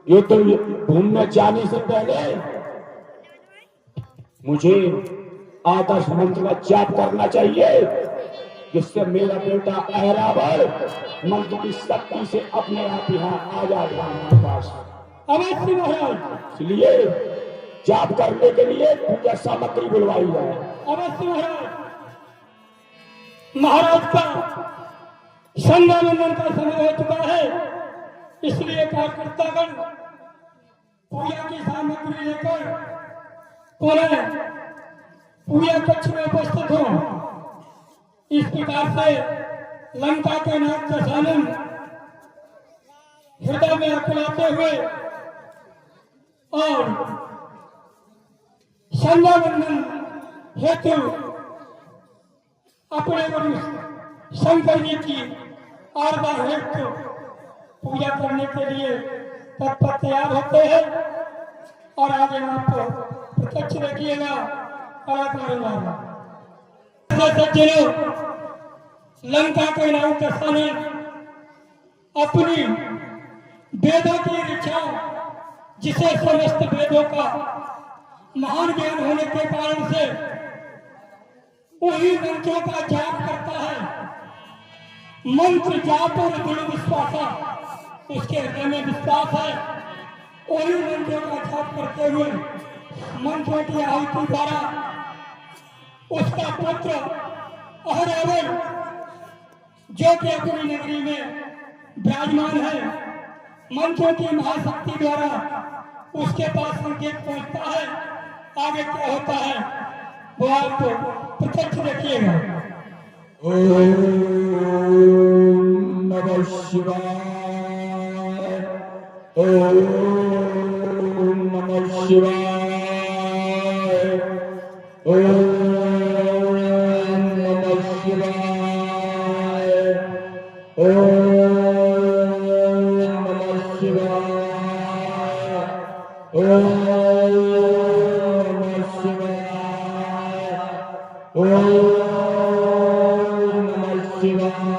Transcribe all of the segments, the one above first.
युद्ध घूमने जाने से पहले मुझे आदर्श मंत्र का जाप करना चाहिए, जिससे मेरा बेटा ऐरावत मंत्र की शक्ति से अपने आप यहाँ आ जाएगा हमारे पास। अवश्य महाराज। इसलिए जाप करने के लिए पूजा सामग्री बुलवाई जाए। अवश्य महाराज। महाराज का संध्यावंदन का समय हो चुका है, इसलिए कार्यकर्तागण पूजा की सामग्री लेकर पुनः पूजा कक्ष में उपस्थित हो। इस प्रकार से लंका के नाथ दशानन हृदय में अकुलाते हुए और संध्यावंदन हेतु अपने गुरु शंकर जी की आरबा हेतु पूजा करने के लिए तत्पर तैयार होते हैं। और आगे आपको प्रत्यक्ष देखिएगा कलाकार सज्जनों, लंका के नाम दशानन अपनी वेदों की ऋचा, जिसे समस्त वेदों का महान ज्ञान होने के कारण से वही मंत्रों का जाप करता है। मंत्र जाप और दृढ़ विश्वास, उसके हृदय में विश्वास है। वही मंत्रों का जाप करते हुए मंत्रों की आहुति द्वारा उसका पुत्र ऐरावत, जो कि अपनी नगरी में विराजमान है, मंत्रों की महाशक्ति द्वारा उसके पास संकेत पहुंचता है। आगे क्या होता है वो आप प्रत्यक्ष देखिएगा। ओम नमः शिवाय, ओम नमः शिवाय, ओम नमः शिवाय, ओम नमः शिवाय, ओम नमः शिवाय, ओम नमः शिवाय,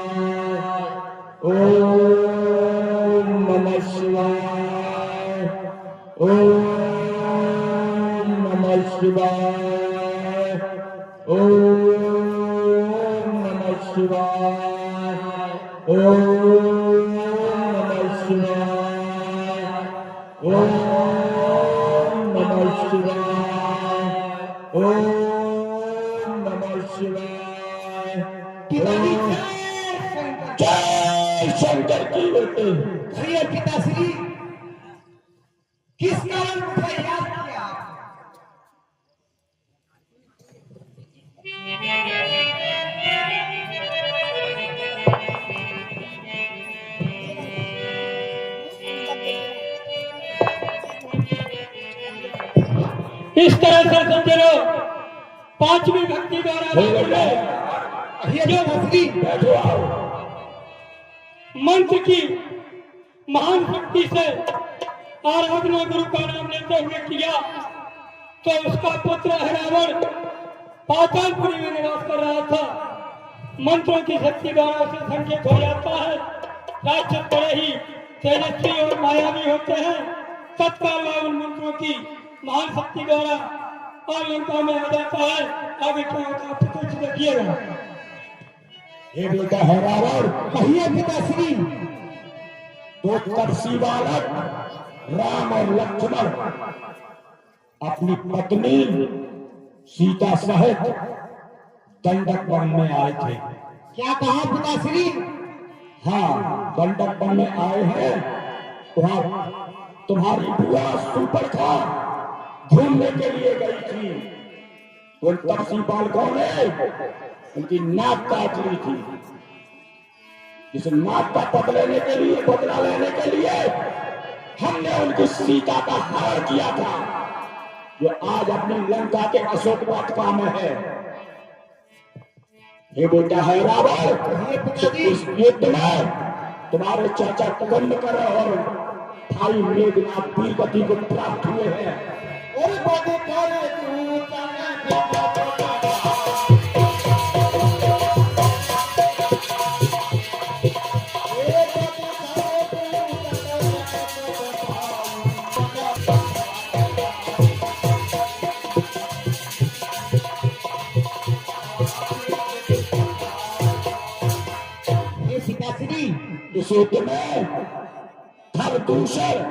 ओम नमः शिवाय, ओम नमः शिवाय, ओम नमः शिवाय, ओम नमः शिवाय, ओम नमः शिवाय, ओम नमः शिवाय। पिताजी जय शंकर की बेटे। प्रिय पिताश्री, किस कारण मुझे याद किया? इस तरह से समझो, पांचवी भक्ति द्वारा मंत्र की महान शक्ति से आराधना गुरु का नाम लेते हुए किया, तो उसका पुत्र ऐरावत पातालपुरी में निवास कर रहा था। मंत्रों की शक्ति द्वारा उसे संकेत हो जाता है। राक्षस बड़े ही तेजस्वी और मायावी होते हैं। तत्काल उन मंत्रों की महान शक्ति द्वारा और लंका में आ जाता है। आगे क्या होता है प्रत्यक्ष देखिएगा। ये बेटा ऐरावत, कहिए पिताश्री। दो तपसी बालक राम और लक्ष्मण अपनी पत्नी सीता सहित दंडक वन में आए थे। क्या कहा पिताश्री? हाँ, दंडक वन में आए हैं। वहां तुम्हारी बुआ सुपर्णखा घूमने के लिए गई थी। उन तपसी बालकों ने उनकी नाक काट ली थी। इस नाक का बदला लेने के लिए हमने उनकी सीता का हरण किया था, जो आज अपनी लंका के अशोक वाटिका में है। ये बेटा ऐरावत, इस युद्ध में तुम्हारे चाचा कुंभकर्ण और भाई मेघनाथ वीरवती को प्राप्त हुए हैं। और इस युद्ध में धर दूषण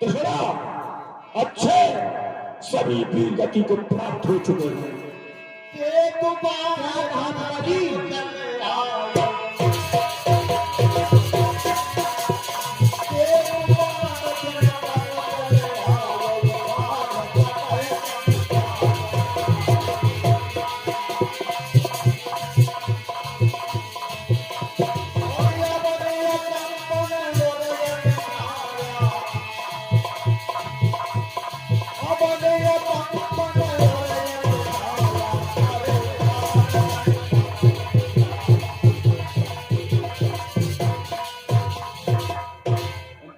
तीसरा अच्छे सभी वीर गति को प्राप्त हो चुके हैं।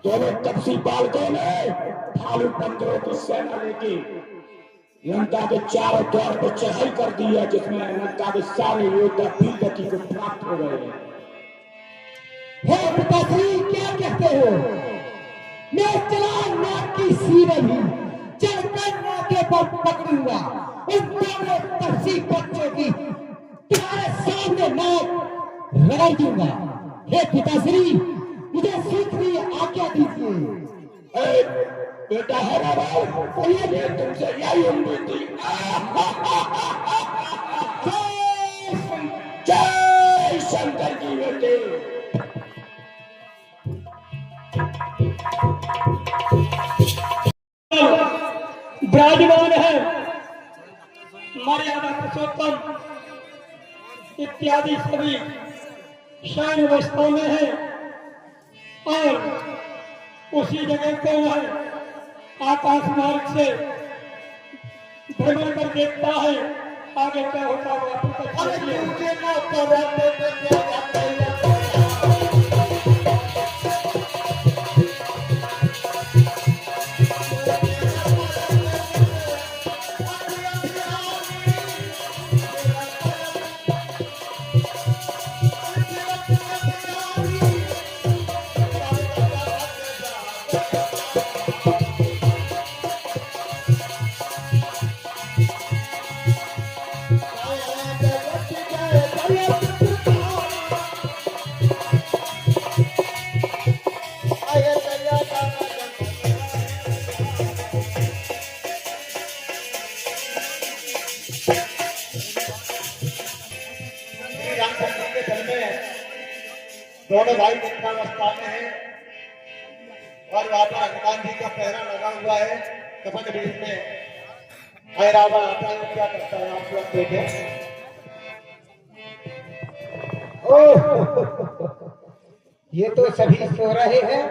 दोनों तपसी बालकों ने भालू बंदरों की सेना लेके लंका के चारों द्वार पर चढ़ाई कर दी है, जिसमें लंका के सारे योद्धा वीर गति को प्राप्त हो गए हैं। हे पिताश्री, क्या कहते हो? मैं चला नाक की सीने भी चढ़कर नाके पर पकड़ूंगा उन दोनों तपसी बच्चों की, तुम्हारे सामने नाक रगड़ दूंगा। हे पिताश्री, मुझे शीघ्र आज्ञा दीजिए। बेटा है ना भाई, ये तुमसे यही उम्मीद थी। जय शंकर की बेटी। विराजमान है मर्यादा पुरुषोत्तम इत्यादि सभी शयन अवस्था में है, और उसी जगह को वह आकाश मार्ग से भ्रमण कर देखता है। आगे क्या होता है आपको दोनों भाई निद्रावस्था में है और वहां पर हनुमान जी का पहरा लगा हुआ है कपट बीच में। रावण आता है, क्या करता है आप लोग देखें। ये तो सभी सो रहे हैं,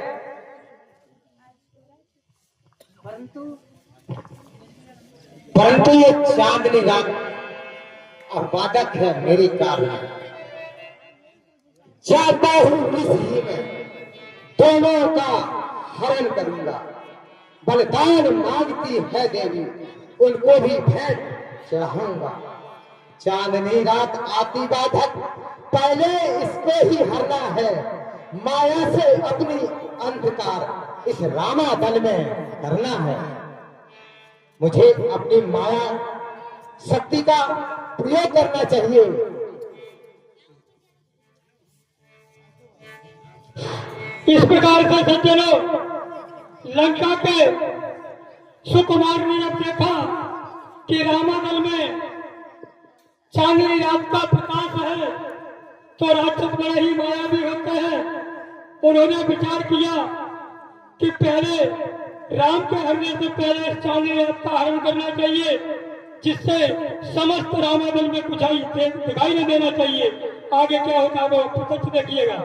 परंतु ये चांदनी रात आबादक है मेरी कार में। चाहता हूं इस ही में दोनों का हरण करूंगा। बलिदान मांगती है देवी, उनको भी भेंट चढ़ाऊंगा। चांदनी रात आती बाधक, पहले इसको ही हरना है। माया से अपनी अंधकार इस रामा दल में करना है। मुझे अपनी माया शक्ति का प्रयोग करना चाहिए। इस प्रकार से सज्जनों, लंका के सुकुमार ने जब देखा कि रामादल में चांदनी रात का प्रकाश है, तो राक्षस बड़े ही मायावी होते हैं। उन्होंने विचार किया कि पहले राम के हरने से पहले चांदनी रात का हरण करना चाहिए, जिससे समस्त रामादल में कुछ दिखाई न देना चाहिए। आगे क्या होता है वो प्रत्यक्ष देखिएगा।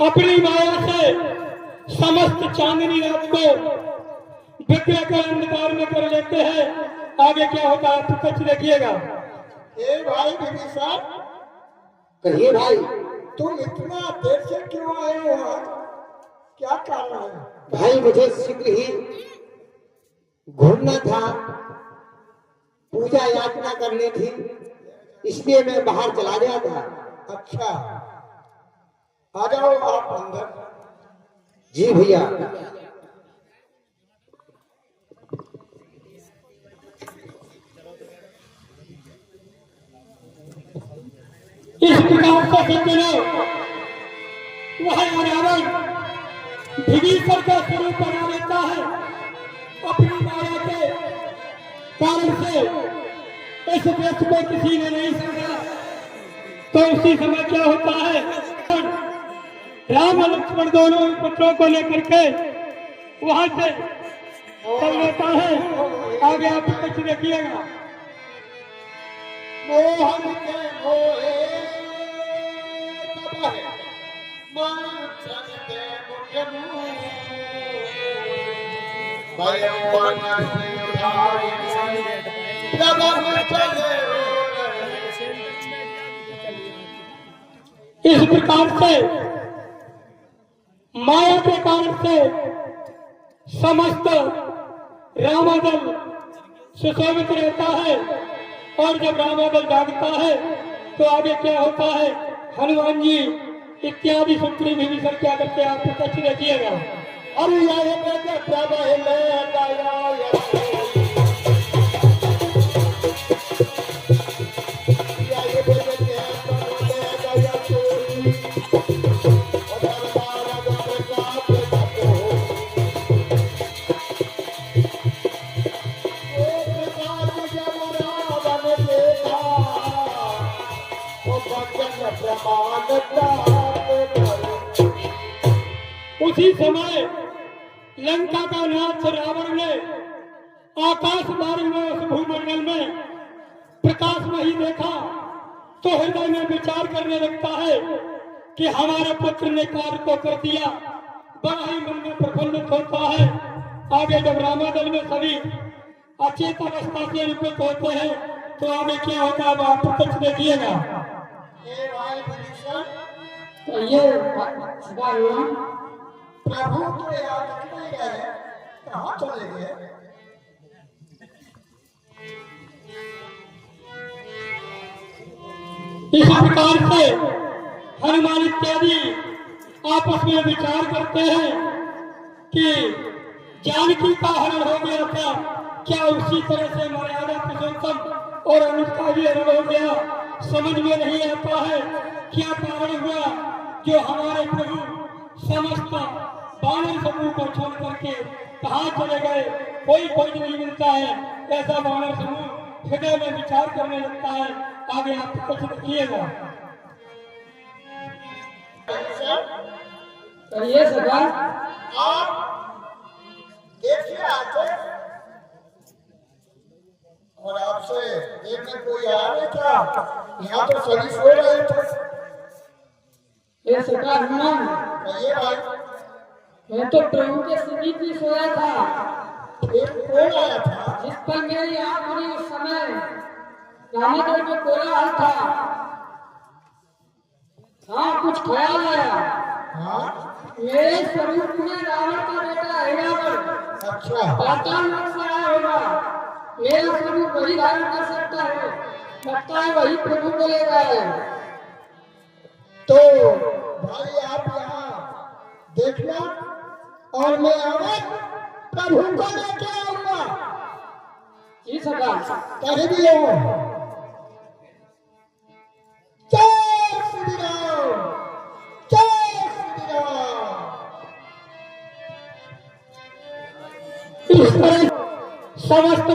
अपनी माया से समस्त चांदनी रात को विग्रह कर अंधकार में कर लेते हैं। आगे क्या होता है प्रत्यक्ष देखिएगा। ए भाई विभीषण, कहिए भाई, तुम इतना देर से क्यों आए हो? क्या कारण है? भाई मुझे शीघ्र ही घूमना था, पूजा याचना करनी थी, इसलिए मैं बाहर चला गया था। अच्छा, आ जाओ आप अंदर। जी भैया। इस प्रकार से सज्जनों, वह रावण विभीषण का स्वरूप बना लेता है अपनी माया के कारण से। इस व्यक्ति को किसी ने नहीं समझा, तो उसी समय क्या होता है, राम और लक्ष्मण दोनों पुत्रों को लेकर के वहां से चल लेता है। आगे आप कुछ देखिएगा। मोहन के मोहे तब है मंथन के मुख मुँह भयं मन से उधारी प्रभु चले इस प्रकार से माया के कारण से समस्त रामादल सुशोभित रहता है। और जब रामादल जागता है तो आगे क्या होता है, हनुमान जी इत्यादि सुग्रीव विभीषण क्या करते हैं, आप प्रत्यक्ष देखिएगा। अरे ये बेटे प्रभु ले गया उसी समय लंका का नाथ रावण ने आकाश मार्ग में उस भूमंडल में प्रकाश नहीं देखा, तो हृदय में विचार करने लगता है कि हमारे पुत्र ने कार्य को कर दिया। बड़ा ही मन में प्रफुल्लित होता है। आगे जब रामादल में सभी अचेत अवस्था से निवृत्त होते हैं तो आगे क्या होता है, आप प्रत्यक्ष देखिएगा। ये भाई विभीषण तो ये प्रभु तो याद नहीं गए, कहाँ चले गए? इस प्रकार से हनुमान इत्यादि आपस में विचार करते हैं कि जानकी का हरण हो गया था, क्या उसी तरह से मर्यादा पुरुषोत्तम और अनुष्का भी हरण हो गया? समझ में नहीं आता है क्या कारण हुआ जो हमारे प्रभु समस्त बानर समूह को छोड़ करके कहाँ चले गए, कोई खोज नहीं मिलता है। ऐसा बानर समूह हृदय में विचार करने लगता है। आगे आप कुछ देखिएगा। कहिए सका। आप देखिए आते और आपसे देखने कोई आया नहीं क्या? यहाँ तो सभी सो रहे थे। ये सका हनुमान, कहिए भाई, मैं तो प्रभु के समीप ही सोया था। एक कौन आया था? जिस पर मेरी आंख खुली उस समय रामादल में कोलाहल था। हाँ, कुछ ख्याल आया। हाँ, मेरे स्वरूप में रावण का बेटा हिरावण अच्छा, पाताल लोक से आया होगा। मेरा स्वरूप वही धारण कर सकता है, लगता है वही प्रभु को ले गया है। तो भाई आप यहाँ देखना और मैं अवश्य प्रभु को लेके आऊंगा। जी सका। कहीं भी हो। जय श्री राम, जय श्री राम। इस तरह समस्त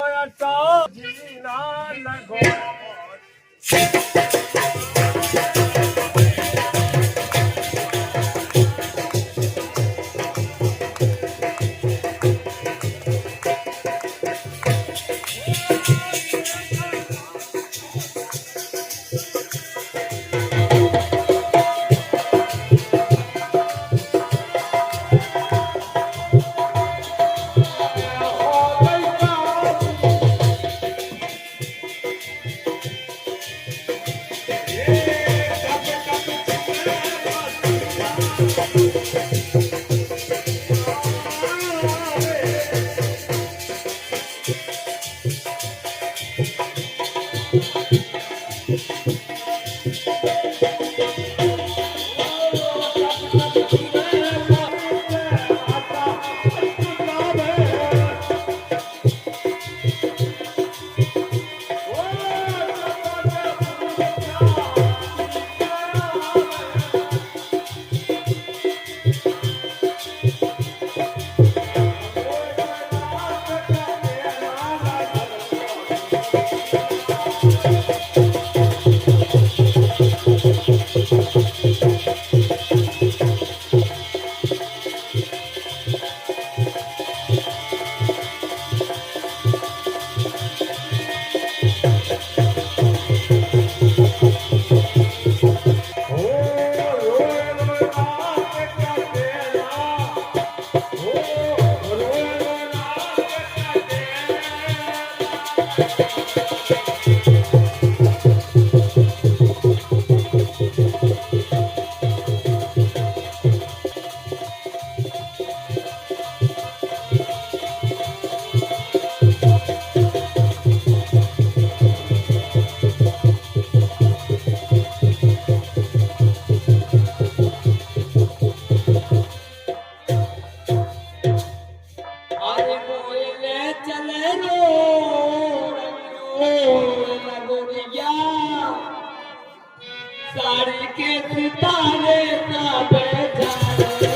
हरि के सितारे सब जाने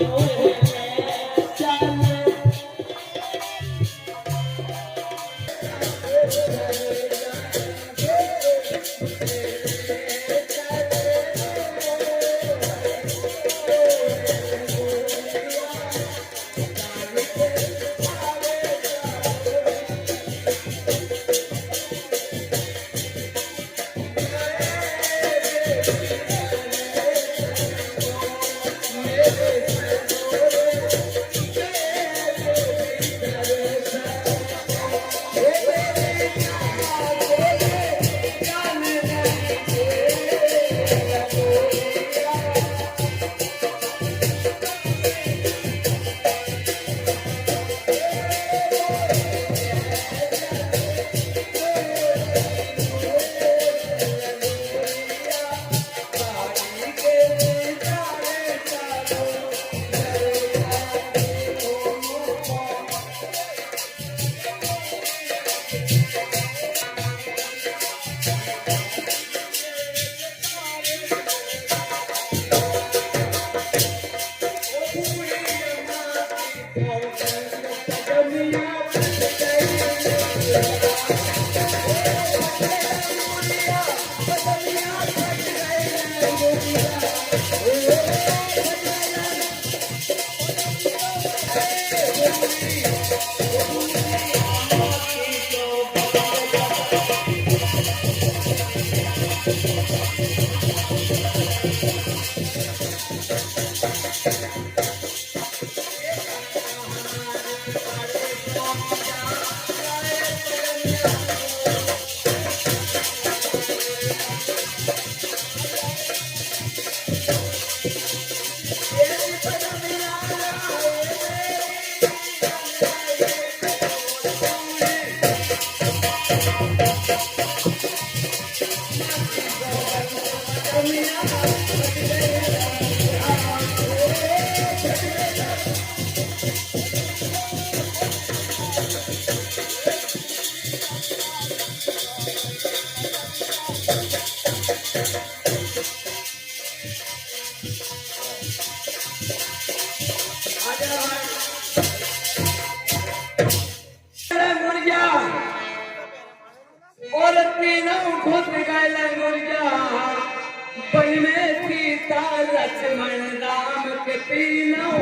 लोहे में चले और तीनों खुद गए मुर्गा पहले सीता लक्ष्मण राम के तीनों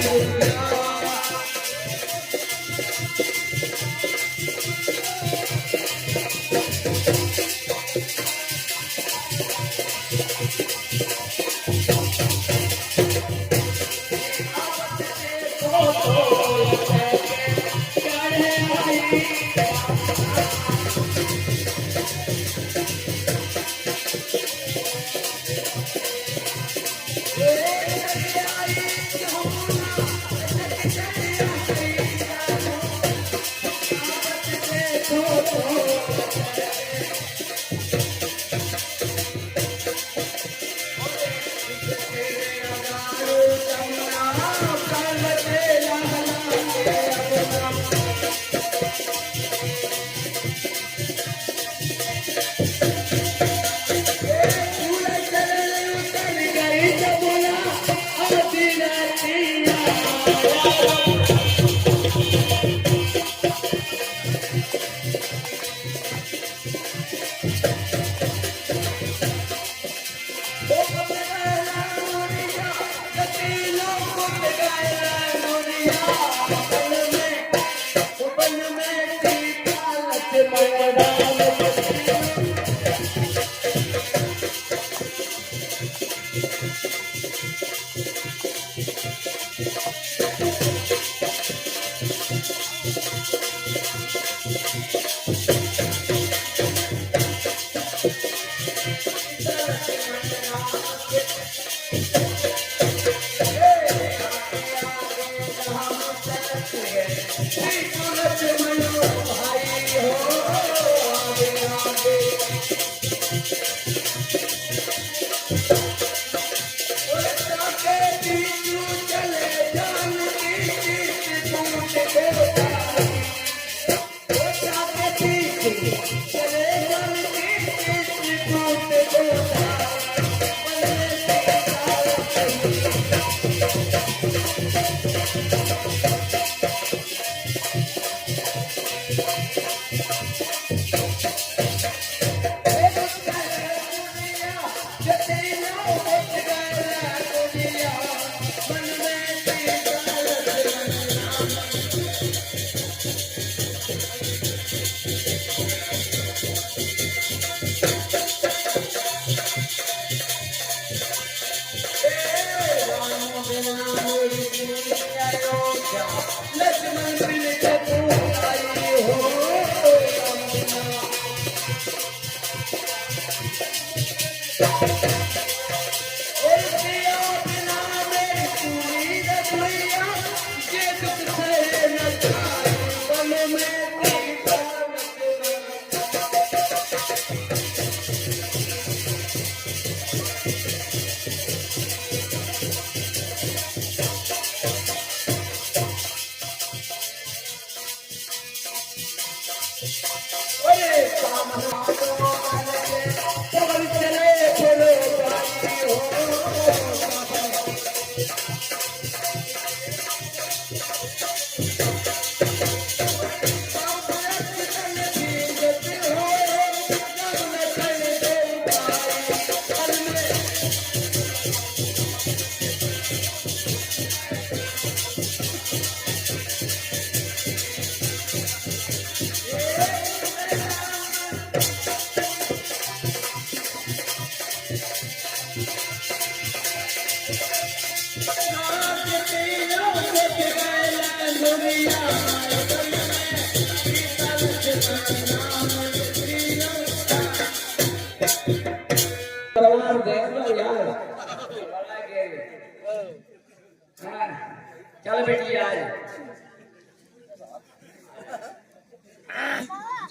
मुर्गा चल बेटी आज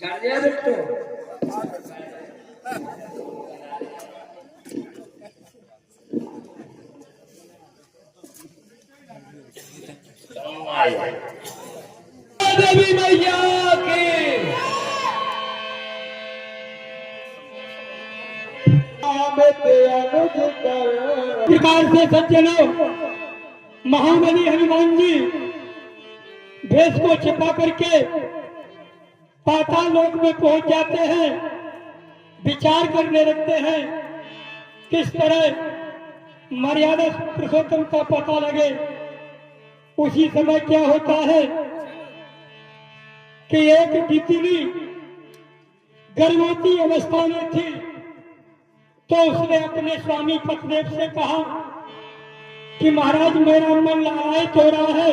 चल दिया बिट्टू देवी मैया की प्रकार से सज्जनों, महाबली हनुमान जी भेष को छिपा करके पाताल लोक में पहुंच जाते हैं, विचार करने लगते हैं किस तरह मर्यादा पुरुषोत्तम का पता लगे। उसी समय क्या होता है कि एक तितली गर्भवती अवस्था में थी, तो उसने अपने स्वामी पतिदेव से कहा कि महाराज मेरा मन लालायित हो रहा है,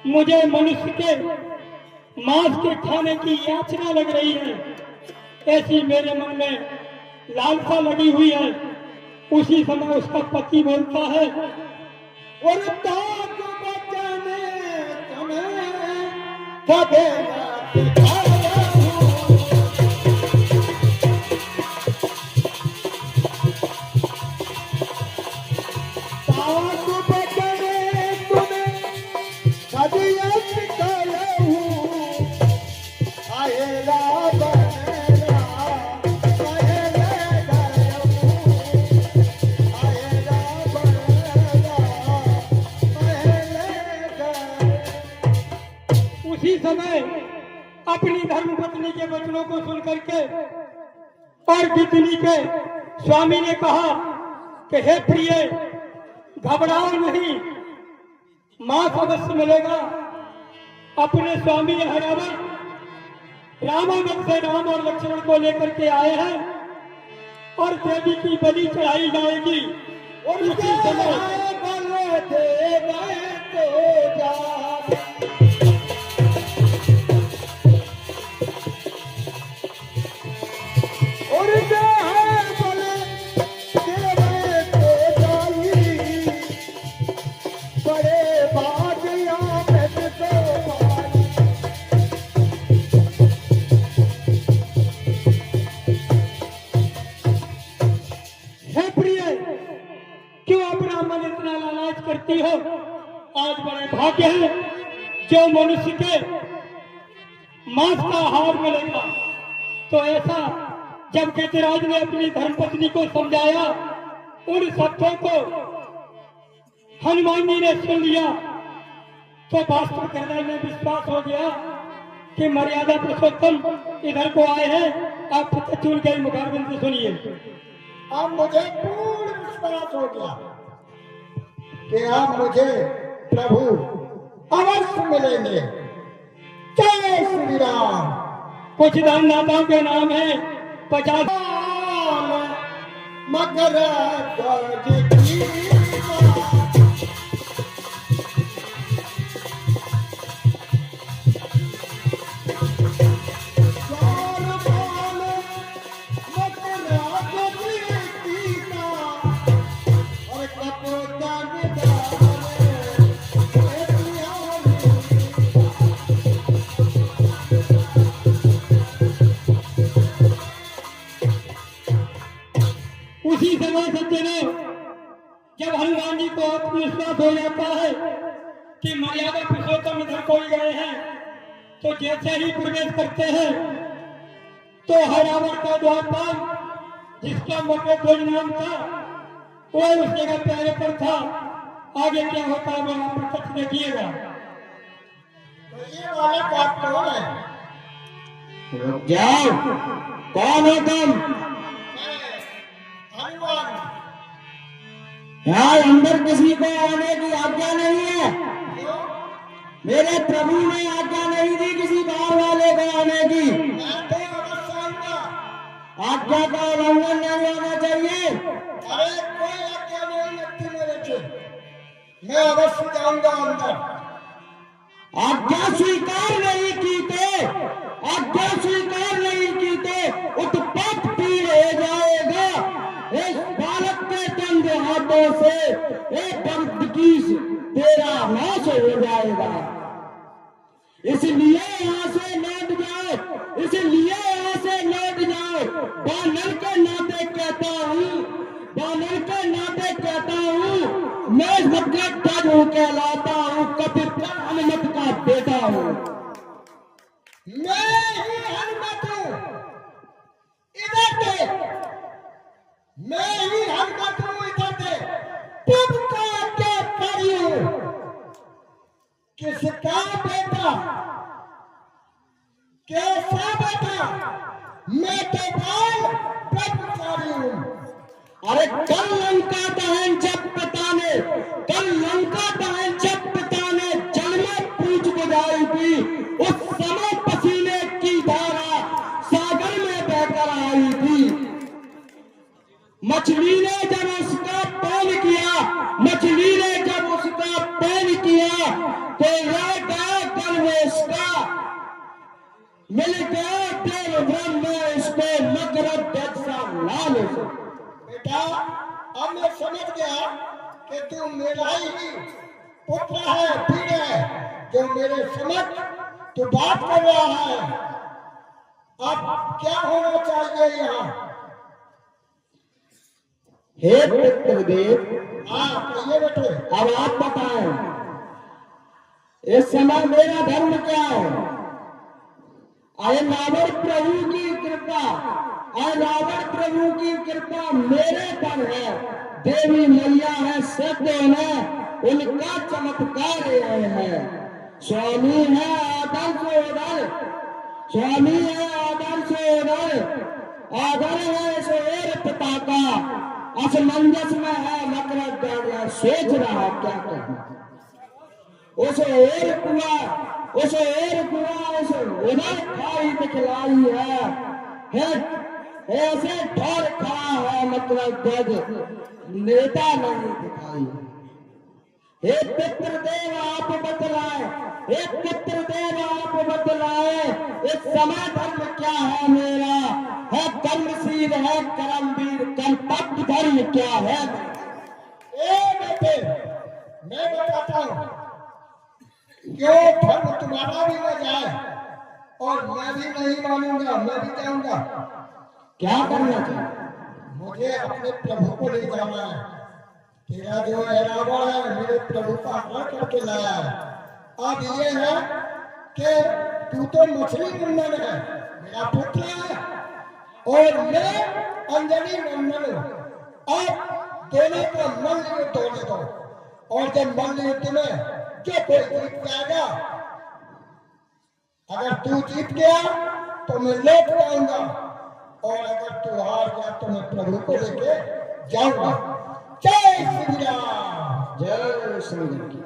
मुझे मनुष्य के मांस के खाने की याचना लग रही है, ऐसी मेरे मन में लालसा लगी हुई है। उसी समय उसका पति बोलता है, और ताक बचने तुम्हें ठगेगा दिखाया हूं। ताक बचने तुम्हें ठगिया दिखाया हूं। आएगा बनेगा आएगा उसी समय अपनी धर्मपत्नी के वचनों को सुनकर के और तितली के स्वामी ने कहा कि हे प्रिय, घबराओ नहीं, मांस अवश्य मिलेगा। अपने स्वामी यह रावण से राम और लक्ष्मण को लेकर के आए हैं और देवी की बलि चढ़ाई जाएगी। और उसी समय करती हो, आज बड़े भाग्य है जो मनुष्य के मांस का आहार मिलेगा। तो ऐसा जब गजराज ने अपनी धर्मपत्नी को समझाया, उन सत्यों को हनुमान जी ने सुन लिया, तो वास्तव हृदय में विश्वास हो गया कि मर्यादा पुरुषोत्तम इधर को आए हैं। आप पता चुन गए मुखारबंद से सुनिए। अब मुझे पूर्ण विश्वास हो गया कि आप मुझे प्रभु अवश्य मिलेंगे। जय श्री राम। कुछ दानदाताओं के नाम है 50 मकर को आत्मविश्वास हो जाता है कि मर्यादा पुरुषोत्तम इधर कोई गए हैं, तो जैसे ही प्रवेश करते हैं तो हरावर का द्वारपाल, जिसका मकरे ध्वज नाम था, वह उस जगह पे आगे पर था। आगे क्या होता है वो आप प्रत्यक्ष देखिएगा। तो ये वाला बात कौन है? रुक जाओ, कौन हो तुम? मैं हनुमान। यहाँ अंदर किसी को आने की आज्ञा नहीं है। क्यों? मेरे प्रभु ने आज्ञा नहीं दी किसी बाहर वाले को आने की। मैं तो अवश्य आऊंगा। आज्ञा का उल्लंघन नहीं होना चाहिए। अरे कोई आज्ञा नहीं लगती मेरे से, मैं अवश्य जाऊंगा अंदर। आज्ञा स्वीकार नहीं की थे, आज्ञा स्वीकार नहीं की थे, उत्पात पीड़ हो जाएगा। इस बालक के चंद हाथों से एक दर्द की तेरा नाश हो जाएगा। इसलिए यहाँ से लौट जाओ, इसलिए यहाँ से लौट जाओ। बानर के नाते कहता हूँ, बानर के नाते कहता हूँ, मैं मकरध्वज कहलाता हूँ, कपिल हनुमत का बेटा हूँ। मैं ही हनुमत हूँ, इधर दे। मैं ही हनुमत हूँ, इधर दे। तुम का क्या करी हूँ? किसका बेटा? कैसा बेटा? मैं तो बाल ब्रह्मचारी हूँ। अरे कल लंका दहन जब पिता ने, कल लंका दहन जब पिता ने जल में पूछ बुझाई थी, उस समय पसीने की धारा सागर में बहकर आई थी। मछली ने जब उसका पान किया, मछली ने जब उसका पान किया, तो रह गया गल में इसका, मिल गया देव ब्रह्म में इसको मकरध्वज सा लाल से। बेटा अब मैं समझ गया कि तू मेरा ही पुत्र है, पीर है, जो मेरे समक्ष तू बात कर रहा है। अब क्या होना चाहिए यहाँ? हे पितृदेव, हाँ कहिए बेटे। अब आप बताएं, इस समय मेरा धर्म क्या है? अरे रावण प्रभु की कृपा, अरे रावण प्रभु की कृपा मेरे पर है। देवी मैया है, सत्य है, उनका चमत्कार ये है। स्वामी है आदर्श उदर, स्वामी है आदर्श उदर, आदर है शेर पिता का, असमंजस में है मकरध्वज। सोच रहा क्या कहूं, उस और कुआ, उस और कुआ, उस उधर खाई दिखलाई है, ऐसे ठोर खड़ा है मकरध्वज, नेता नहीं दिखाई। हे पितृदेव आप बतलाए, हे पितृदेव आप बतलाए, इस समय धर्म क्या है मेरा? है कर्मशील, है कर्मवीर, कर्तव्य धर्म क्या है? ए बेटे मैं बताता हूँ, क्यों धर्म तुम्हारा भी न जाए और मैं भी नहीं मानूंगा, मैं भी जाऊंगा। क्या करना चाहिए? मुझे अपने प्रभु को ले जाना है। तेरा जो रावण है मेरे प्रभु का हरण करके लाया है। अब ये है कि तू तो मछली नंदन है, मेरा पुत्र है, और मैं अंजनी नंदन हूँ। अब दोनों का मल्ल युद्ध होने दो, और जब मल्ल युद्ध में जो कोई जीत जाएगा, अगर तू जीत गया तो मैं लौट जाऊंगा, और अगर तू हार गया तो मैं प्रभु को लेके जाऊंगा। जय श्री राम। जय श्री राम।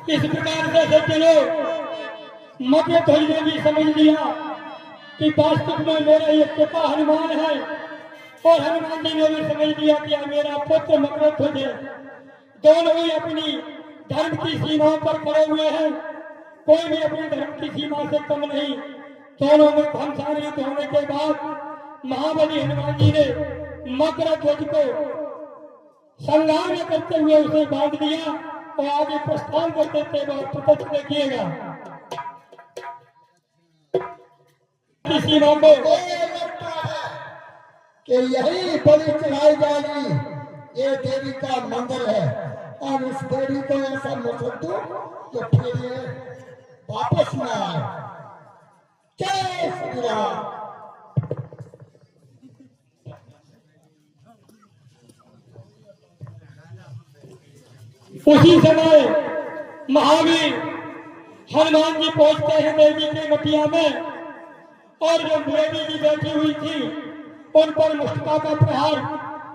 इस प्रकार से सज्जनों, मकरध्वज ने भी समझ लिया कि वास्तव में मेरा ये पिता हनुमान है, और हनुमान जी ने भी समझ लिया कि यह मेरा पुत्र मकरध्वज है। दोनों ही अपनी धर्म की सीमाओं पर खड़े हुए हैं, कोई भी अपनी धर्म की सीमा से कम नहीं। दोनों में घमसान युद्ध होने के बाद महाबली हनुमान जी ने मकरध्वज को संगार न करते हुए उसे बांध दिया और आगे प्रस्थान करते थे। वह प्रत्यक्ष देखिएगा सीमा को कि यही बलि चढ़ाई जाएगी, ये देवी का मंदिर है। और इस देवी को ऐसा मत दो तो फिर ये वापस न आए। जय श्री राम। उसी समय महावीर हनुमान जी पहुंचते हैं देवी के मटिया में, और जो देवी जी बैठी हुई थी उन पर मुष्टिका का प्रहार,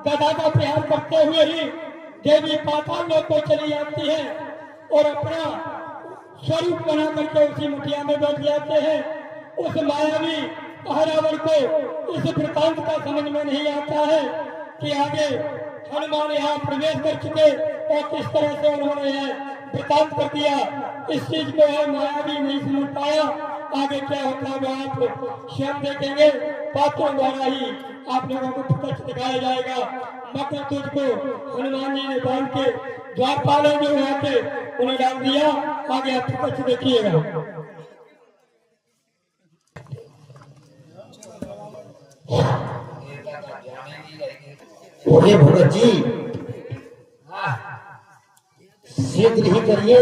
गदा का प्रहार करते हुए ही देवी पाताल लोक को चली जाती है और अपना स्वरूप बना करके उसी मटिया में बैठ जाते हैं। उस मायावी पहरावर को इस वृतांत का समझ में नहीं आता है कि आगे हनुमान यहाँ प्रवेश कर चुके और किस तरह से उन्होंने यह वृतांत कर दिया। इस चीज को है मायावी नहीं समझ पाया। आगे क्या होता है वो आप स्वयं देखेंगे, पात्रों द्वारा ही आप लोगों को प्रत्यक्ष दिखाया जाएगा। मकर तुझको हनुमान जी ने बांध के द्वारपालों जो वहां के उन्हें डाल दिया। आगे आप प्रत्यक्ष देखिएगा। बोले भगत जी शीघ्र ही करिए।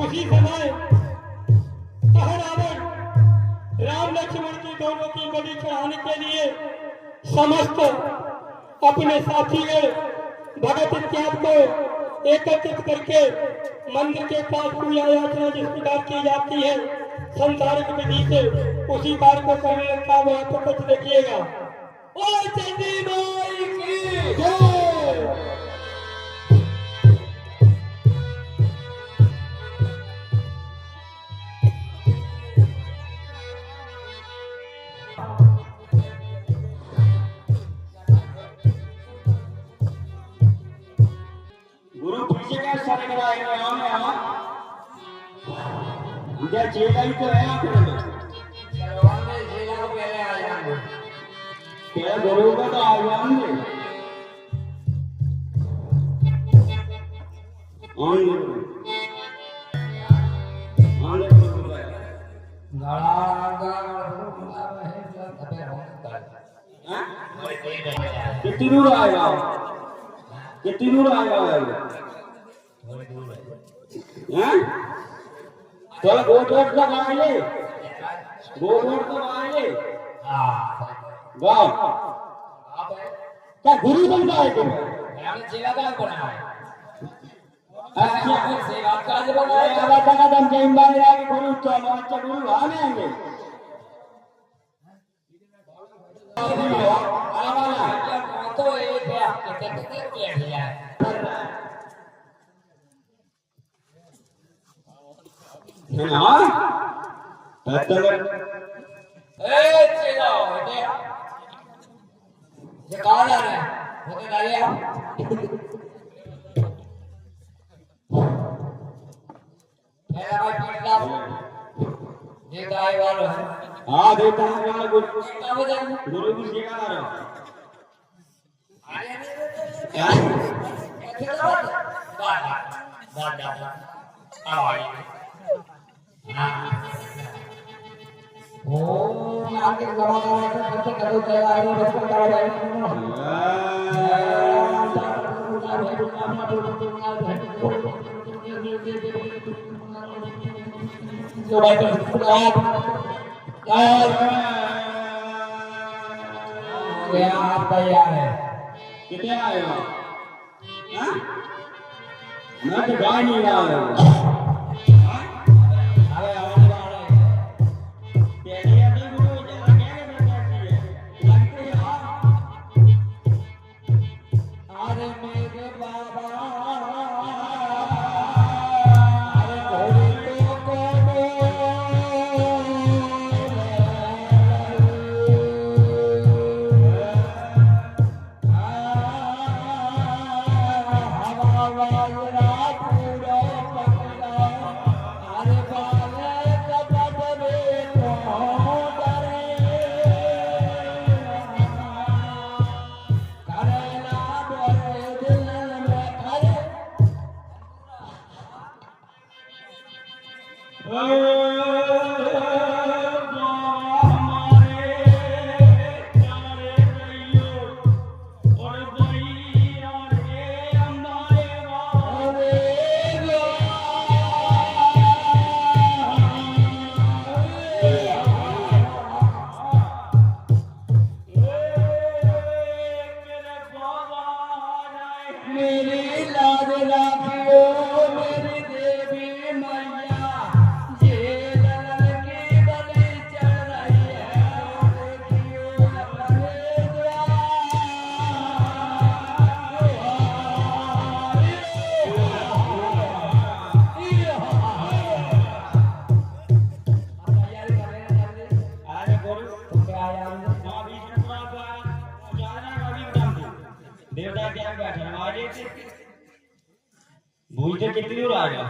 उसी समय रावण राम लक्ष्मण की दोनों की बलि चढ़ाने के लिए समस्त अपने साथीगण भगत इत्यादि को एकत्रित करके मंदिर के पास पूजा यात्रा जिस प्रकार की जाती है संसारिक विधि से, उसी कार्य को करने का वह प्रत्यक्ष देखिएगा। ओ चंडी माई की जय। गुरु पीछे क्या सारे कराए उधर चेला ही तो है आप क्या गुरु का तो आ जाएंगे कितनी दूर आएगा, कितनी दूर आएगा? थोड़ा गोट वोट तक आएंगे, गोट वोट तक आएंगे। गाँव क्या गुरु बनता है तुम? गुरु गुरु आएंगे तो एक है ये कहाँ जा रहा है? मुझे डालिए मेरा भाई पीट ला ये गाय वाला है। हाँ देता है क्या गुरु कितना बजे गुरु की सिखा रहा है तैयार है कितने आएगा? मैं तो गाय नहीं रहा हूँ। हवा बता क्या बैठा आगे भूलते कितनी दूर आएगा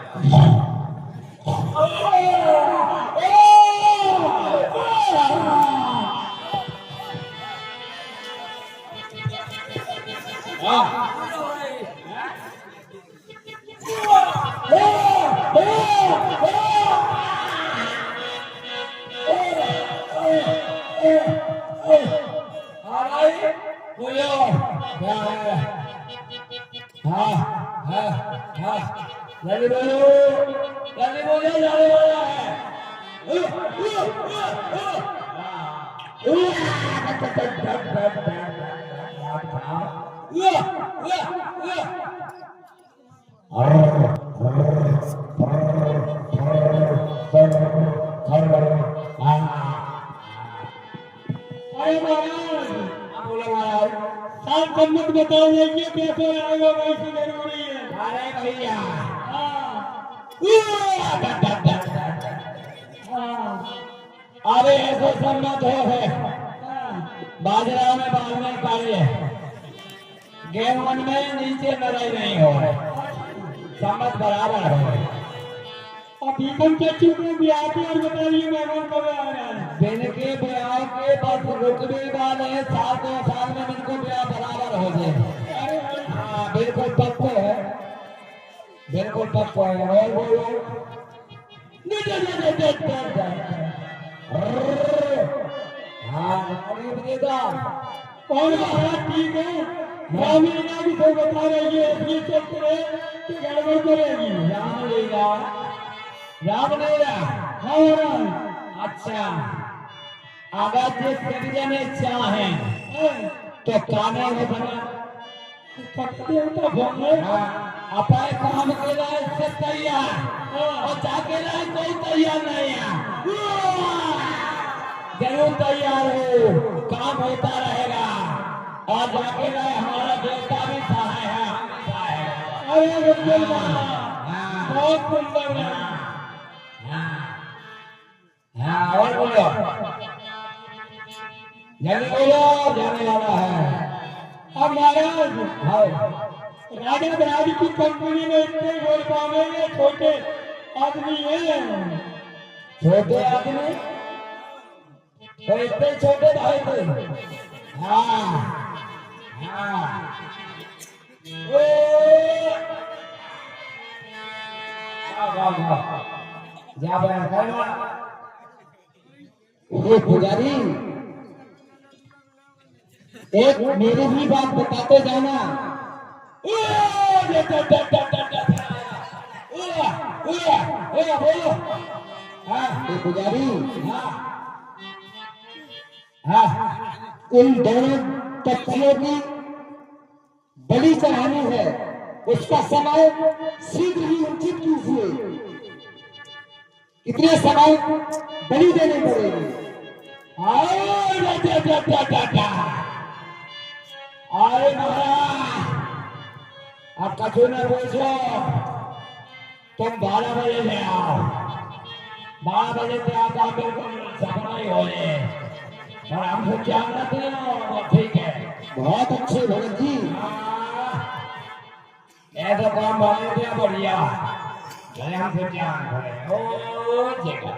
जल्दी बोलो जल्दी बोलो जल्दी बोलो मत बताइए कि कैसे आएगा वैसी जरूरी है अरे भैया अरे ऐसे सम्मत है बाजरा में बाल में काले गेहूं में नीचे लड़ाई नहीं हो सम्मत बराबर है अब भीखम के चुपने ब्याह की और बताइए मेहमान कब आ रहा है दिन के ब्याह के बस रुकने वाले 7 साल में इनको ब्याह बराबर हो जाए हाँ बिल्कुल पक्को है बिल्कुल पक्को है और बोलो और ठीक है रामलीला भी तो बता रही है इसलिए चलते रहे कि गड़बड़ करेगी रामलीला हाँ अच्छा अगर जिस कविता ने चाहे तो काने हो बना अपाय काम के लिए से तैयार और जाके लाए कोई तैयार नहीं है जरूर तैयार हो काम होता रहेगा और जाके लाए हमारा देवता भी सहाय है हम भी सहाय है अरे बहुत सुंदर है हाँ और बोलो जल्दी बोलो जाने वाला है अब महाराज राजा महाराज की कंपनी में इतने बोल पाएंगे छोटे आदमी है छोटे आदमी तो इतने छोटे भाई थे हाँ हाँ जा बयान करना ये पुजारी एक मेरी भी बात बताते जाना बोलो ये पुजारी हाँ इन दोनों पक्षियों की बलि चढ़ानी है उसका समय शीघ्र ही उचित कीजिए कितने समय बलि देनी पड़ेगी अरे महाराज अब कछु न पूछो तुम 12 बजे से आओ 12 बजे से आता बिल्कुल सपना ही हो और हमसे क्या करते हो ठीक है बहुत अच्छे भगत जी ऐसा काम बने थे बढ़िया हमसे क्या ओ जगह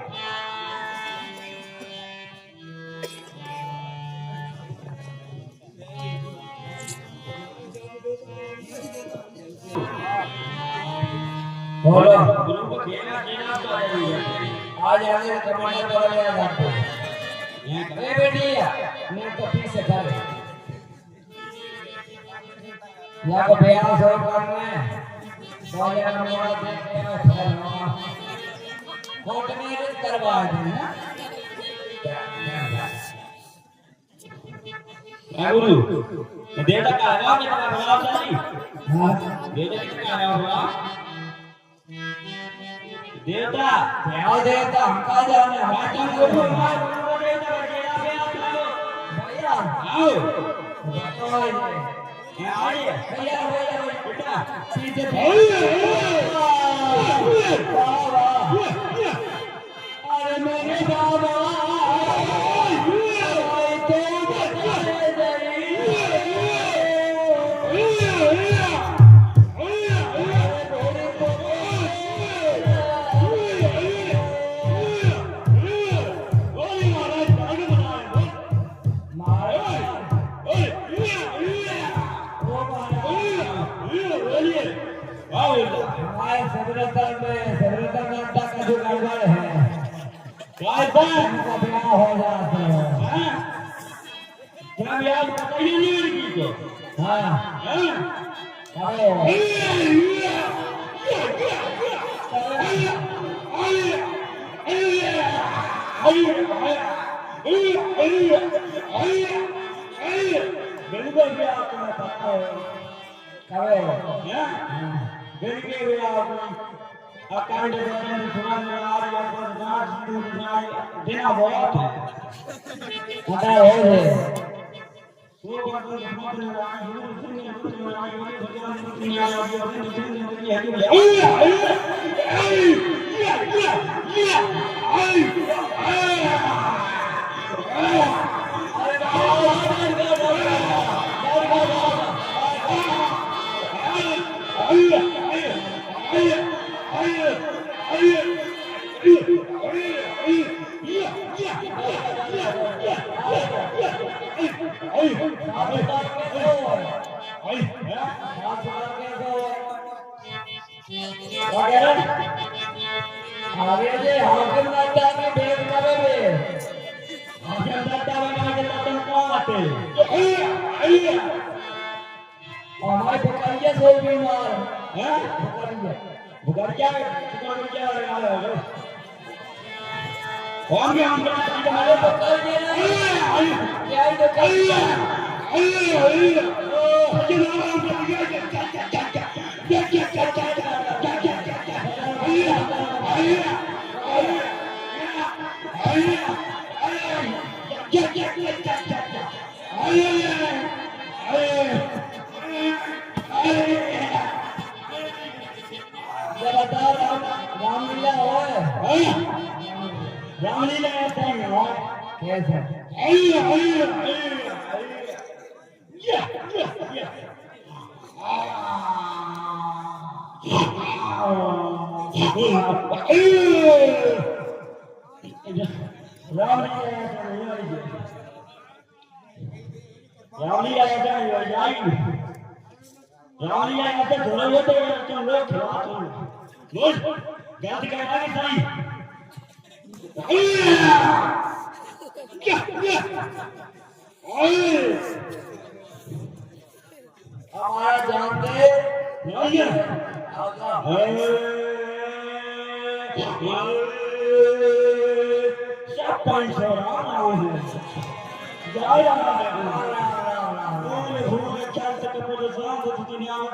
बोलो गुरु को खेलना खेलना तो आज आगे कमाने तो लगे आपको ये करे बेटी मैं तो पीछे कर या को बयान सो करने तो ये हमारा देख के कोर्ट में रिट करवा देना गुरु देवता का आवाज कितना प्रभावशाली हां देवता कितना आवाज देवता क्या देवता हमका जाने राजा गुरु हमारा गुरु देवता बजेड़ा पे आप लोग भैया आओ बताओ क्या आइए भैया भैया बेटा सीधे अरे मेरे बाबा तो बता दे ऐसा इनका ब्याह हो जाता है। क्या ब्याह बताइए नहीं लड़की को। हाँ बिल्कुल भी आपको मैं पता है बिल्कुल भी आपको अकाउंट में सुना आ रही है पर गांठ दूध नाई देना बहुत है पता हो रे सो बात समझ में आ रही हमारे बुकरिया से बीमार है बुकरिया बुकरिया कौन भी हम हमारे बुकरिया क्या ही बुकरिया रामलीला रामलीला ऐसा ही हो कैसे रामलीला ऐसा नहीं हो जाएगी रामलीला ऐसे थोड़े होते हैं तुम लोग खिलाते हो रोज गलत कहता नहीं सही हमारा जानते नहीं सब पैसे दुनिया में